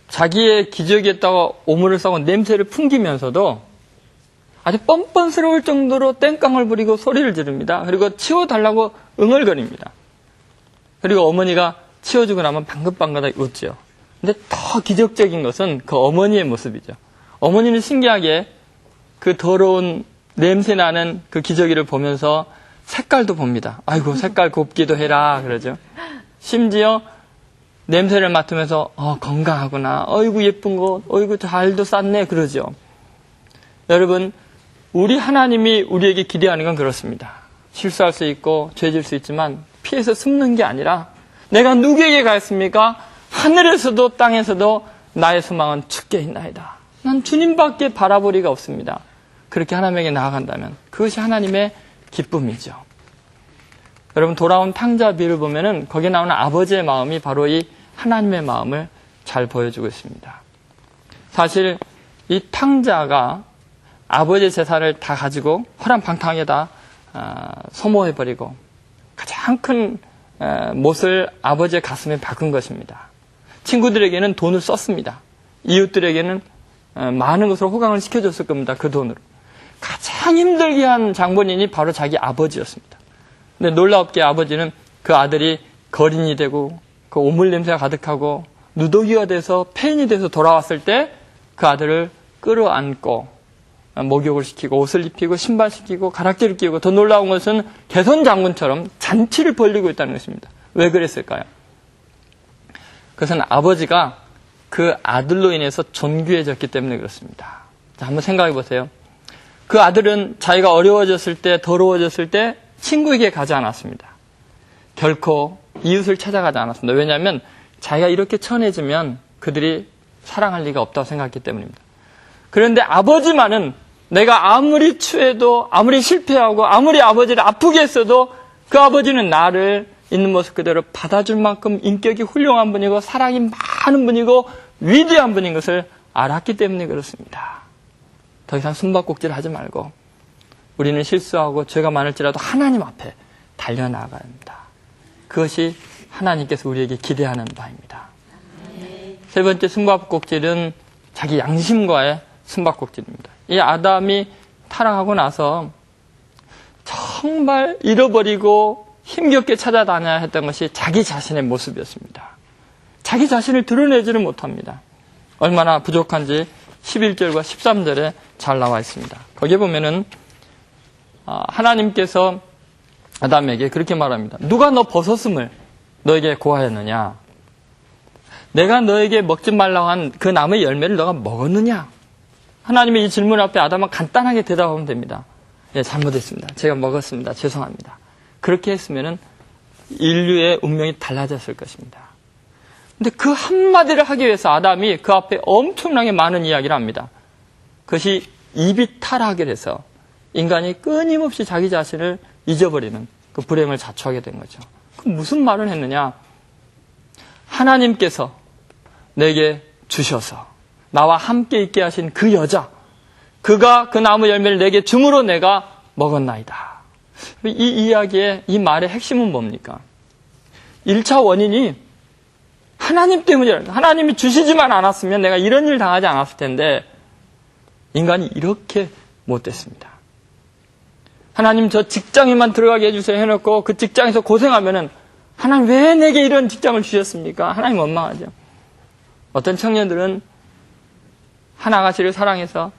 자기의 기저귀에다가 오물을 싸고 냄새를 풍기면서도 아주 뻔뻔스러울 정도로 땡깡을 부리고 소리를 지릅니다. 그리고 치워달라고 응얼거립니다. 그리고 어머니가 치워주고 나면 방긋방긋하게 웃죠. 근데 더 기적적인 것은 그 어머니의 모습이죠. 어머니는 신기하게 그 더러운 냄새나는 그 기저귀를 보면서 색깔도 봅니다. 아이고 색깔 곱기도 해라 그러죠. 심지어 냄새를 맡으면서 건강하구나. 어이구 예쁜 거. 어이구 잘도 쌌네 그러죠. 여러분 우리 하나님이 우리에게 기대하는 건 그렇습니다. 실수할 수 있고 죄질 수 있지만 피해서 숨는 게 아니라 내가 누구에게 가겠습니까? 하늘에서도 땅에서도 나의 소망은 주께 있나이다. 난 주님밖에 바라볼 리가 없습니다. 그렇게 하나님에게 나아간다면 그것이 하나님의 기쁨이죠. 여러분 돌아온 탕자 비를 보면은 거기에 나오는 아버지의 마음이 바로 이 하나님의 마음을 잘 보여주고 있습니다. 사실 이 탕자가 아버지의 재산을 다 가지고 허랑방탕하게 다 소모해버리고 가장 큰 못을 아버지의 가슴에 박은 것입니다. 친구들에게는 돈을 썼습니다. 이웃들에게는 많은 것으로 호강을 시켜줬을 겁니다. 그 돈으로. 가장 힘들게 한 장본인이 바로 자기 아버지였습니다. 근데 놀랍게 아버지는 그 아들이 거린이 되고 그 오물 냄새가 가득하고 누더기가 돼서 폐인이 돼서 돌아왔을 때 그 아들을 끌어안고 목욕을 시키고 옷을 입히고 신발 시키고 가락지를 끼우고 더 놀라운 것은 개선 장군처럼 잔치를 벌이고 있다는 것입니다. 왜 그랬을까요? 그것은 아버지가 그 아들로 인해서 존귀해졌기 때문에 그렇습니다. 자, 한번 생각해 보세요. 그 아들은 자기가 어려워졌을 때 더러워졌을 때 친구에게 가지 않았습니다. 결코 이웃을 찾아가지 않았습니다. 왜냐하면 자기가 이렇게 천해지면 그들이 사랑할 리가 없다고 생각했기 때문입니다. 그런데 아버지만은 내가 아무리 추해도 아무리 실패하고 아무리 아버지를 아프게 했어도 그 아버지는 나를 있는 모습 그대로 받아줄 만큼 인격이 훌륭한 분이고 사랑이 많은 분이고 위대한 분인 것을 알았기 때문에 그렇습니다. 더 이상 숨바꼭질을 하지 말고 우리는 실수하고 죄가 많을지라도 하나님 앞에 달려나가야 합니다. 그것이 하나님께서 우리에게 기대하는 바입니다. 세 번째 숨바꼭질은 자기 양심과의 숨바꼭질입니다. 이 아담이 타락하고 나서 정말 잃어버리고 힘겹게 찾아다녀야 했던 것이 자기 자신의 모습이었습니다. 자기 자신을 드러내지를 못합니다. 얼마나 부족한지 11절과 13절에 잘 나와 있습니다. 거기에 보면은 하나님께서 아담에게 그렇게 말합니다. 누가 너 버섯음을 너에게 고하였느냐? 내가 너에게 먹지 말라고 한 그 나무의 열매를 너가 먹었느냐? 하나님의 이 질문 앞에 아담은 간단하게 대답하면 됩니다. 예, 잘못했습니다. 제가 먹었습니다. 죄송합니다. 그렇게 했으면은 인류의 운명이 달라졌을 것입니다. 근데 그 한마디를 하기 위해서 아담이 그 앞에 엄청나게 많은 이야기를 합니다. 그것이 입이 타락하게 돼서 인간이 끊임없이 자기 자신을 잊어버리는 그 불행을 자초하게 된 거죠. 그 무슨 말을 했느냐? 하나님께서 내게 주셔서 나와 함께 있게 하신 그 여자, 그가 그 나무 열매를 내게 줌으로 내가 먹었나이다. 이 이야기의 이 말의 핵심은 뭡니까? 1차 원인이 하나님 때문이라. 하나님이 주시지만 않았으면 내가 이런 일 당하지 않았을 텐데 인간이 이렇게 못됐습니다. 하나님 저 직장에만 들어가게 해주세요 해놓고 그 직장에서 고생하면은 하나님 왜 내게 이런 직장을 주셨습니까? 하나님 원망하죠. 어떤 청년들은 한 아가씨를 사랑해서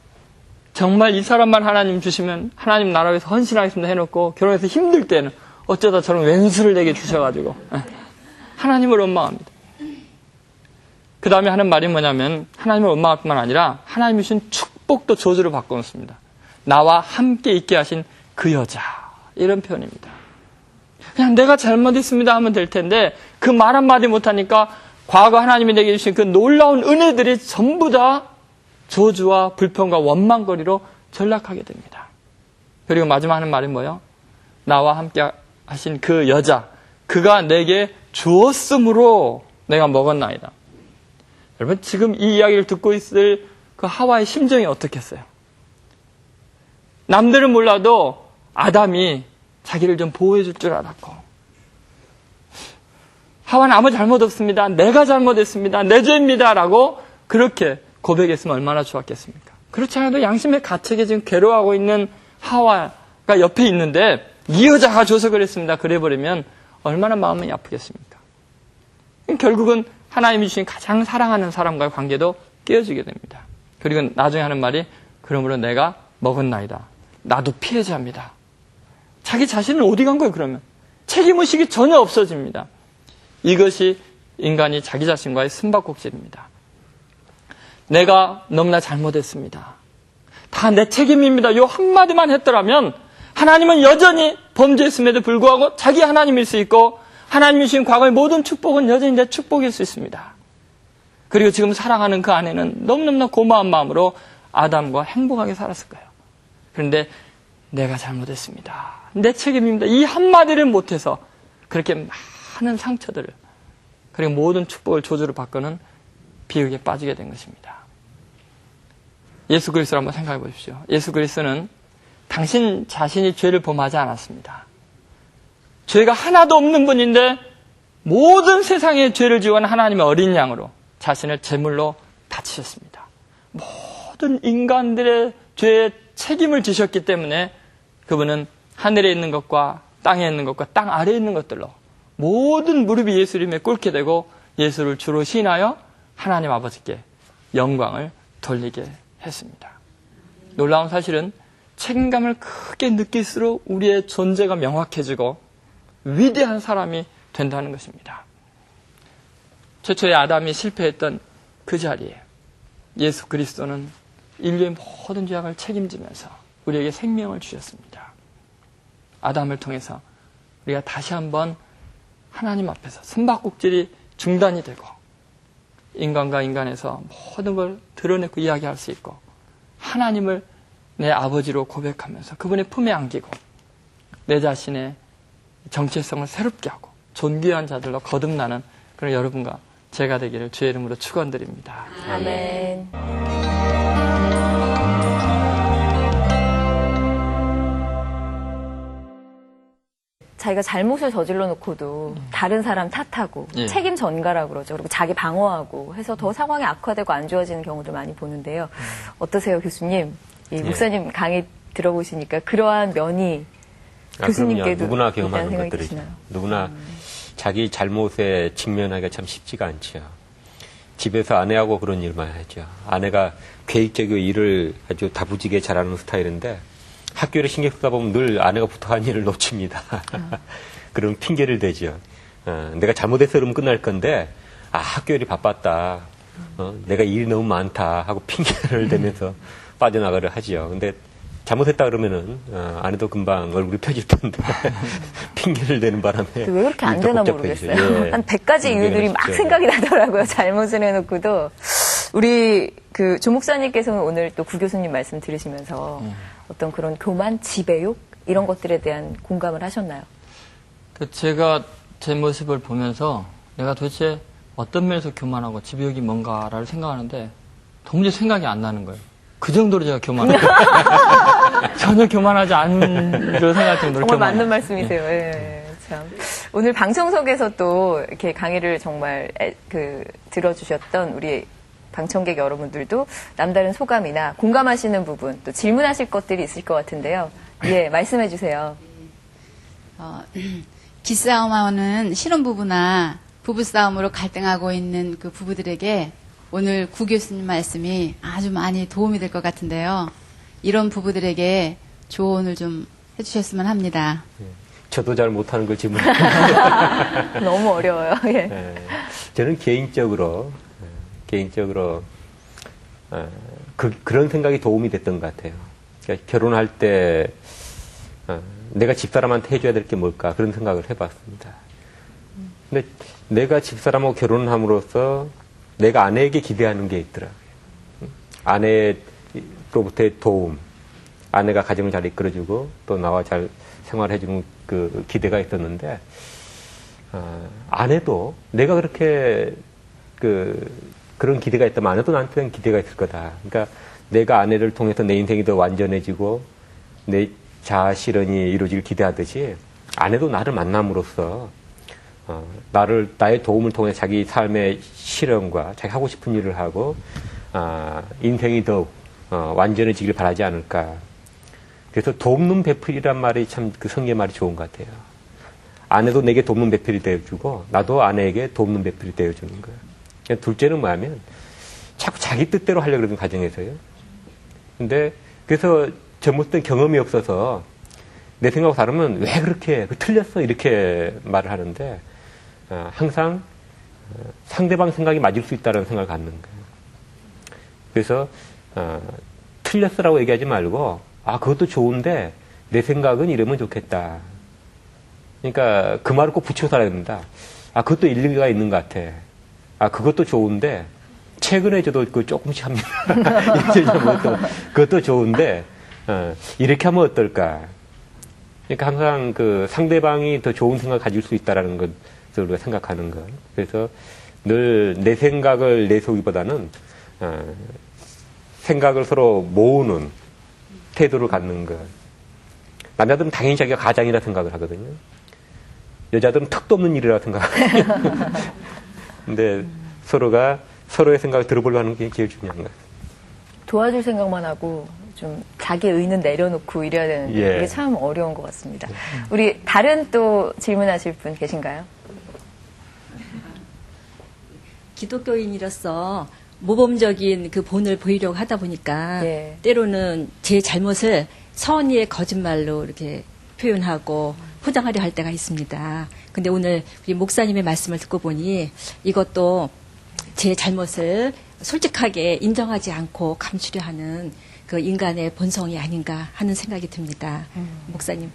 정말 이 사람만 하나님 주시면 하나님 나라 위해서 헌신하겠습니다 해놓고 결혼해서 힘들 때는 어쩌다 저런 왼수를 내게 주셔가지고 하나님을 원망합니다. 그 다음에 하는 말이 뭐냐면 하나님을 원망할 뿐만 아니라 하나님이 주신 축복도 저주로 바꿔놓습니다. 나와 함께 있게 하신 그 여자, 이런 표현입니다. 그냥 내가 잘못했습니다 하면 될 텐데 그 말 한마디 못하니까 과거 하나님이 내게 주신 그 놀라운 은혜들이 전부 다 저주와 불평과 원망거리로 전락하게 됩니다. 그리고 마지막 하는 말이 뭐예요? 나와 함께 하신 그 여자, 그가 내게 주었으므로 내가 먹었나이다. 여러분 지금 이 이야기를 듣고 있을 그 하와의 심정이 어떻겠어요? 남들은 몰라도 아담이 자기를 좀 보호해 줄 줄 알았고 하와는 아무 잘못 없습니다. 내가 잘못했습니다. 내 죄입니다. 라고 그렇게 고백했으면 얼마나 좋았겠습니까? 그렇지 않아도 양심의 가책에 지금 괴로워하고 있는 하와가 옆에 있는데 이 여자가 줘서 그랬습니다. 그래버리면 얼마나 마음이 아프겠습니까? 결국은 하나님이 주신 가장 사랑하는 사람과의 관계도 깨어지게 됩니다. 그리고 나중에 하는 말이 그러므로 내가 먹었나이다. 나도 피해자입니다. 자기 자신은 어디 간 거예요, 그러면? 책임의식이 전혀 없어집니다. 이것이 인간이 자기 자신과의 숨바꼭질입니다. 내가 너무나 잘못했습니다. 다 내 책임입니다. 요 한마디만 했더라면 하나님은 여전히 범죄했음에도 불구하고 자기 하나님일 수 있고 하나님이 주신 과거의 모든 축복은 여전히 내 축복일 수 있습니다. 그리고 지금 사랑하는 그 아내는 너무너무나 고마운 마음으로 아담과 행복하게 살았을 거예요. 그런데 내가 잘못했습니다. 내 책임입니다. 이 한마디를 못해서 그렇게 많은 상처들을 그리고 모든 축복을 저주로 바꾸는 비극에 빠지게 된 것입니다. 예수 그리스도를 한번 생각해 보십시오. 예수 그리스도는 당신 자신이 죄를 범하지 않았습니다. 죄가 하나도 없는 분인데 모든 세상의 죄를 지원한 하나님의 어린 양으로 자신을 제물로 바치셨습니다. 모든 인간들의 죄에 책임을 지셨기 때문에 그분은 하늘에 있는 것과 땅에 있는 것과 땅 아래에 있는 것들로 모든 무릎이 예수 이름에 꿇게 되고 예수를 주로 시인하여 하나님 아버지께 영광을 돌리게 했습니다. 놀라운 사실은 책임감을 크게 느낄수록 우리의 존재가 명확해지고 위대한 사람이 된다는 것입니다. 최초의 아담이 실패했던 그 자리에 예수 그리스도는 인류의 모든 죄악을 책임지면서 우리에게 생명을 주셨습니다. 아담을 통해서 우리가 다시 한번 하나님 앞에서 숨바꼭질이 중단이 되고 인간과 인간에서 모든 걸 드러내고 이야기할 수 있고 하나님을 내 아버지로 고백하면서 그분의 품에 안기고 내 자신의 정체성을 새롭게 하고 존귀한 자들로 거듭나는 그런 여러분과 제가 되기를 주의 이름으로 축원드립니다. 아멘. 자기가 잘못을 저질러 놓고도 다른 사람 탓하고 예. 책임 전가라고 그러죠. 그리고 자기 방어하고 해서 더 상황이 악화되고 안 좋아지는 경우도 많이 보는데요. 어떠세요, 교수님? 이 목사님 강의 들어보시니까 그러한 면이 교수님께도 누구나 경험하는 생각이 것들이죠. 드시나요? 누구나 자기 잘못에 직면하기가 참 쉽지가 않죠. 집에서 아내하고 그런 일만 하죠. 아내가 계획적이고 일을 아주 다부지게 잘하는 스타일인데 학교를 신경 쓰다 보면 늘 아내가 부탁한 일을 놓칩니다. 그럼 핑계를 대죠. 내가 잘못해서 그러면 끝날 건데 학교 일이 바빴다. 내가 일이 너무 많다 하고 핑계를 대면서 빠져나가려 하죠. 근데 잘못했다 그러면은 아내도 금방 얼굴이 펴질 텐데 핑계를 대는 바람에 왜 그렇게 안 되나 모르겠어요. 예. 한 100가지 이유들이 막 생각이 나더라고요. 잘못을 해놓고도. 우리 그 조 목사님께서는 오늘 또 구 교수님 말씀 들으시면서 어떤 그런 교만, 지배욕 이런 것들에 대한 공감을 하셨나요? 제가 제 모습을 보면서 내가 도대체 어떤 면에서 교만하고 집요하기 뭔가를 생각하는데 도무지 생각이 안 나는 거예요. 그 정도로 제가 교만해요. 전혀 교만하지 않은 걸 생각할 정도로 정말 교만해요. 맞는 말씀이세요. 예. 참. 오늘 방송 속에서 또 이렇게 강의를 정말 들어주셨던 우리 방청객 여러분들도 남다른 소감이나 공감하시는 부분, 또 질문하실 것들이 있을 것 같은데요. 예, 말씀해 주세요. 기싸움하는 신혼부부나 부부싸움으로 갈등하고 있는 그 부부들에게 오늘 구 교수님 말씀이 아주 많이 도움이 될 것 같은데요. 이런 부부들에게 조언을 좀 해주셨으면 합니다. 저도 잘 못하는 걸 질문. 너무 어려워요. 예. 저는 개인적으로 그런 생각이 도움이 됐던 것 같아요. 그러니까 결혼할 때 내가 집사람한테 해줘야 될 게 뭘까 그런 생각을 해봤습니다. 근데 내가 집사람하고 결혼함으로써 내가 아내에게 기대하는 게 있더라고요. 아내로부터의 도움, 아내가 가정을 잘 이끌어주고 또 나와 잘 생활해주는 그 기대가 있었는데 아내도 내가 그렇게 그런 기대가 있다면 아내도 나한테는 기대가 있을 거다. 그러니까 내가 아내를 통해서 내 인생이 더 완전해지고 내 자아 실현이 이루어지길 기대하듯이 아내도 나를 만남으로써 나의 도움을 통해 자기 삶의 실현과 자기 하고 싶은 일을 하고 인생이 더욱 완전해지길 바라지 않을까. 그래서 돕는 베풀이란 말이 참 그 성경의 말이 좋은 것 같아요. 아내도 내게 돕는 베풀이 되어주고 나도 아내에게 돕는 베풀이 되어주는 거예요. 둘째는 뭐냐면 자꾸 자기 뜻대로 하려고 그러는 과정에서요. 근데 그래서 잘못된 경험이 없어서 내 생각하고 다르면 왜 그렇게 틀렸어 이렇게 말을 하는데 항상 상대방 생각이 맞을 수 있다는 생각을 갖는 거예요. 그래서 틀렸어라고 얘기하지 말고 그것도 좋은데 내 생각은 이러면 좋겠다. 그러니까 그 말을 꼭 붙여 살아야 된다. 그것도 일리가 있는 것 같아. 그것도 좋은데 최근에 저도 그 조금씩 합니다. 그것도 좋은데 이렇게 하면 어떨까. 그러니까 항상 그 상대방이 더 좋은 생각을 가질 수 있다라는 것을 우리가 생각하는 것. 그래서 늘 내 생각을 내세우기보다는 생각을 서로 모으는 태도를 갖는 것. 남자들은 당연히 자기가 가장이라 생각을 하거든요. 여자들은 턱도 없는 일이라 생각하거든요. 근데 서로가 서로의 생각을 들어보려고 하는 게 제일 중요한 거예요. 도와줄 생각만 하고 좀 자기 의는 내려놓고 이래야 되는데 이게 참 어려운 것 같습니다. 우리 다른 또 질문하실 분 계신가요? 기독교인으로서 모범적인 그 본을 보이려고 하다 보니까 때로는 제 잘못을 선의의 거짓말로 이렇게 표현하고 포장하려 할 때가 있습니다. 근데 오늘 우리 목사님의 말씀을 듣고 보니 이것도 제 잘못을 솔직하게 인정하지 않고 감추려 하는 그 인간의 본성이 아닌가 하는 생각이 듭니다. 목사님,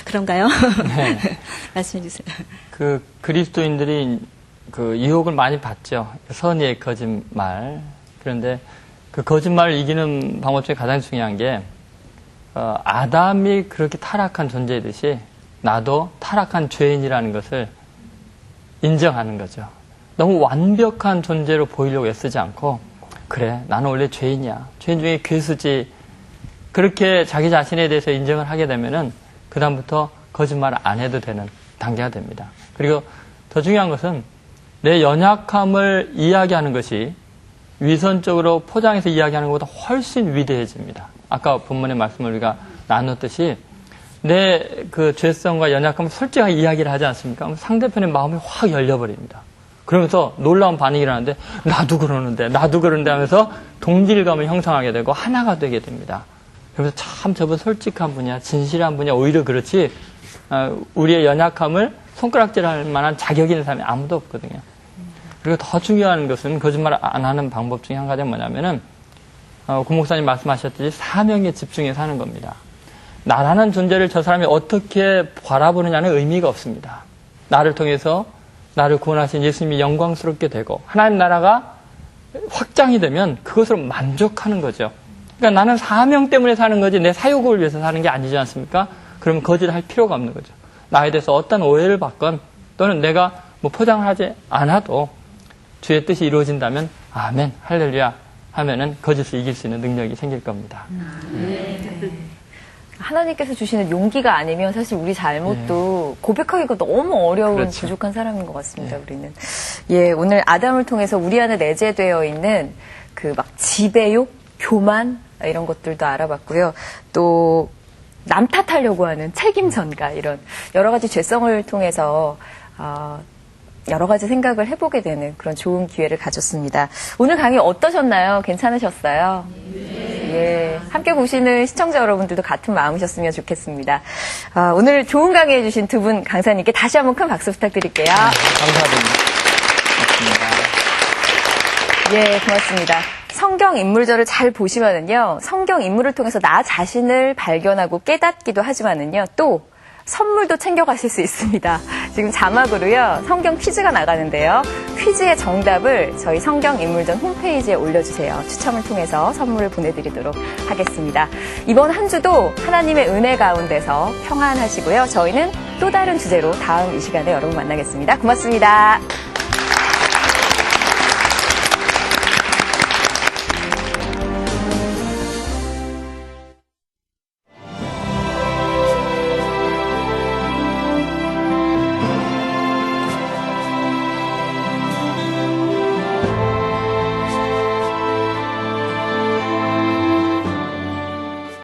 그런가요? 네. 말씀해 주세요. 그 그리스도인들이 그 유혹을 많이 받죠. 선의의 거짓말. 그런데 그 거짓말을 이기는 방법 중에 가장 중요한 게 아담이 그렇게 타락한 존재이듯이 나도 타락한 죄인이라는 것을 인정하는 거죠. 너무 완벽한 존재로 보이려고 애쓰지 않고 그래 나는 원래 죄인이야. 죄인 중에 괴수지. 그렇게 자기 자신에 대해서 인정을 하게 되면은 그 다음부터 거짓말을 안 해도 되는 단계가 됩니다. 그리고 더 중요한 것은 내 연약함을 이야기하는 것이 위선적으로 포장해서 이야기하는 것보다 훨씬 위대해집니다. 아까 본문의 말씀을 우리가 나눴듯이 내 그 죄성과 연약함을 솔직하게 이야기를 하지 않습니까? 그럼 상대편의 마음이 확 열려버립니다. 그러면서 놀라운 반응이 일어나는데 나도 그러는데 하면서 동질감을 형성하게 되고 하나가 되게 됩니다. 그래서 참 저분 솔직한 분이야, 진실한 분이야. 오히려 그렇지 우리의 연약함을 손가락질할 만한 자격 있는 사람이 아무도 없거든요. 그리고 더 중요한 것은 거짓말 안 하는 방법 중에 한 가지가 뭐냐면은 구 목사님 말씀하셨듯이 사명에 집중해서 하는 겁니다. 나라는 존재를 저 사람이 어떻게 바라보느냐는 의미가 없습니다. 나를 통해서 나를 구원하신 예수님이 영광스럽게 되고 하나님 나라가 확장이 되면 그것으로 만족하는 거죠. 그러니까 나는 사명 때문에 사는 거지 내 사욕을 위해서 사는 게 아니지 않습니까? 그러면 거짓할 필요가 없는 거죠. 나에 대해서 어떤 오해를 받건 또는 내가 뭐 포장을 하지 않아도 주의 뜻이 이루어진다면 아멘, 할렐루야 하면은 거짓을 이길 수 있는 능력이 생길 겁니다. 하나님께서 주시는 용기가 아니면 사실 우리 잘못도 고백하기가 너무 어려운 그렇죠. 부족한 사람인 것 같습니다. 우리는. 예, 오늘 아담을 통해서 우리 안에 내재되어 있는 그 막 지배욕, 교만 이런 것들도 알아봤고요. 또 남 탓하려고 하는 책임 전가 이런 여러 가지 죄성을 통해서 여러 가지 생각을 해보게 되는 그런 좋은 기회를 가졌습니다. 오늘 강의 어떠셨나요? 괜찮으셨어요? 예, 함께 보시는 시청자 여러분들도 같은 마음이셨으면 좋겠습니다. 오늘 좋은 강의 해주신 두 분 강사님께 다시 한번 큰 박수 부탁드릴게요. 감사드립니다. 예, 고맙습니다. 성경 인물절을 잘 보시면은요, 성경 인물을 통해서 나 자신을 발견하고 깨닫기도 하지만은요, 또 선물도 챙겨가실 수 있습니다. 지금 자막으로요, 성경 퀴즈가 나가는데요. 퀴즈의 정답을 저희 성경 인물전 홈페이지에 올려주세요. 추첨을 통해서 선물을 보내드리도록 하겠습니다. 이번 한 주도 하나님의 은혜 가운데서 평안하시고요. 저희는 또 다른 주제로 다음 이 시간에 여러분 만나겠습니다. 고맙습니다.